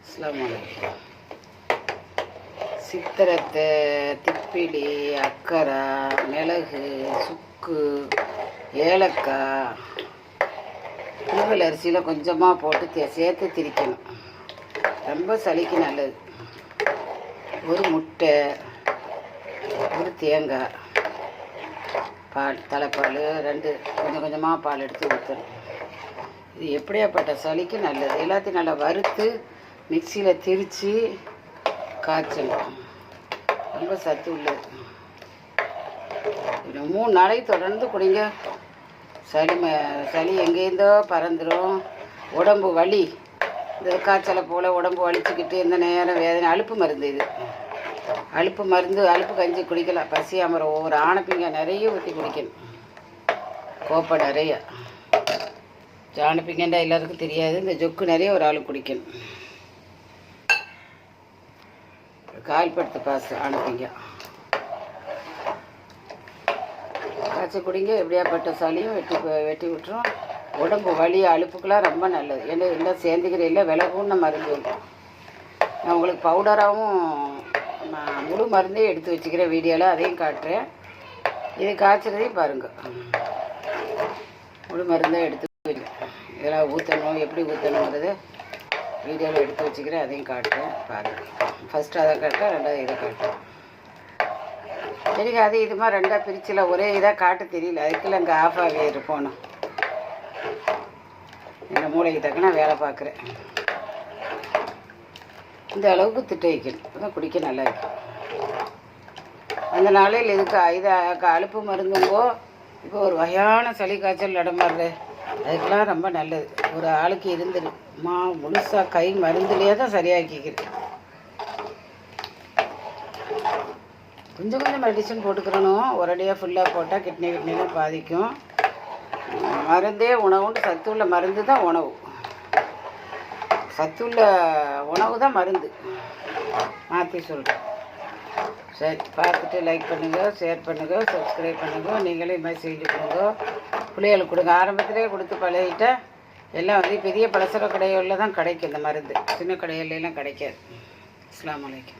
அஸ்ஸலாமு அலைக்கும். சித்திரத்தை, திப்பிலி, அக்கரை, மிளகு, சுக்கு, ஏலக்காய், புழுங்கல் அரிசியில் கொஞ்சமாக போட்டு சேர்த்து திரிக்கணும். ரொம்ப சளிக்கு நல்லது. ஒரு முட்டை, ஒரு தேங்காய், பால், தலைப்பால் 2 கொஞ்சம் கொஞ்சமாக பால் எடுத்து ஊற்றணும். இது எப்படியாப்பட்ட சளிக்கு நல்லது. எல்லாத்தையும் நல்லா வறுத்து மிக்சியில் திரித்து காய்ச்சணும். ரொம்ப சத்து உள்ளது. 3 நாளைக்கு தொடர்ந்து குடிங்க. சளி எங்கேருந்தோ பறந்துடும். உடம்பு வலி, இந்த காய்ச்சலை போல் உடம்பு வலிச்சுக்கிட்டு இந்த நேரம் வேதனை. அலுப்பு மருந்து இது. அலுப்பு மருந்து, அலுப்பு கஞ்சி குடிக்கலாம். பசி அமரம். ஒவ்வொரு ஆணைப்பிங்க நிறைய ஊற்றி குடிக்கணும். கோப்பை நிறைய. ஆணைப்பிங்கண்டா எல்லாருக்கும் தெரியாது. இந்த ஜொக்கு நிறைய ஒரு ஆள் குடிக்கணும். கால்படுத்து பாசு ஆணைப்பிங்க காய்ச்சி குடிங்க. எப்படியாப்பட்ட சளியும் வெட்டி விட்டுரும். உடம்பு வலி, அலுப்புக்கெல்லாம் ரொம்ப நல்லது. ஏன்னா எல்லாம் சேர்ந்துக்கிற இல்லை விலகுன்னு மருந்து. நான் உங்களுக்கு பவுடராகவும் முழு மருந்தையும் எடுத்து வச்சுக்கிறேன். வீடியோவில் அதையும் காட்டுறேன். இது காய்ச்சறதையும் பாருங்கள். முழு மருந்தாக எடுத்து இதெல்லாம் ஊற்றணும், எப்படி ஊற்றணுங்கிறத வீடியோவில் எடுத்து வச்சுக்கிறேன். அதையும் காட்டுறேன் பாருங்கள். ஃபஸ்ட்டு அதை காட்டுறேன், 2வது இதை காட்டுறேன். எனக்கு அது இது மாதிரி 2ஆக பிரிச்சில் ஒரே இதாக காட்ட தெரியல. அதுக்குள்ள அங்கே ஆஃப் ஆகி இருப்போம். என்னை மூளைக்கு தக்க நான் வேலை பார்க்குறேன். இந்த அளவுக்கு திட்ட வைக்கணும். அதான் குடிக்க நல்லா இருக்கும். அந்த நாளையில் இதுக்கு இதை அலுப்பு மருந்துங்கோ. இப்போ ஒரு வகையான சளி காய்ச்சல் நடமாடுது. அதுக்கெல்லாம் ரொம்ப நல்லது. ஒரு ஆளுக்கு இருந்துரு முழுசாக கை மருந்துலேயே தான் சரியாக்கிக்கிறேன். கொஞ்சம் கொஞ்சம் மெடிசன் போட்டுக்கிறணும். ஒரடியாக ஃபுல்லாக போட்டால் கிட்னிலாம் பாதிக்கும். மருந்தே உணவுன்னு சத்துள்ள மருந்து தான் உணவு. சத்துள்ள உணவு தான் மருந்து. மாற்றி சொல்கிறேன். சரி, பார்த்துட்டு லைக் பண்ணுங்கள், ஷேர் பண்ணுங்கள், சப்ஸ்கிரைப் பண்ணுங்கள். நீங்களே இது மாதிரி செஞ்சு கொடுங்க. பிள்ளைகளுக்கு கொடுங்க. ஆரம்பத்திலே கொடுத்து பழகிட்டா எல்லாம் பெரிய பலசர கடைகளில் தான் கிடைக்கும் இந்த மருந்து. சின்ன கடையிலலாம் கிடைக்காது. அஸ்ஸலாமு அலைக்கும்.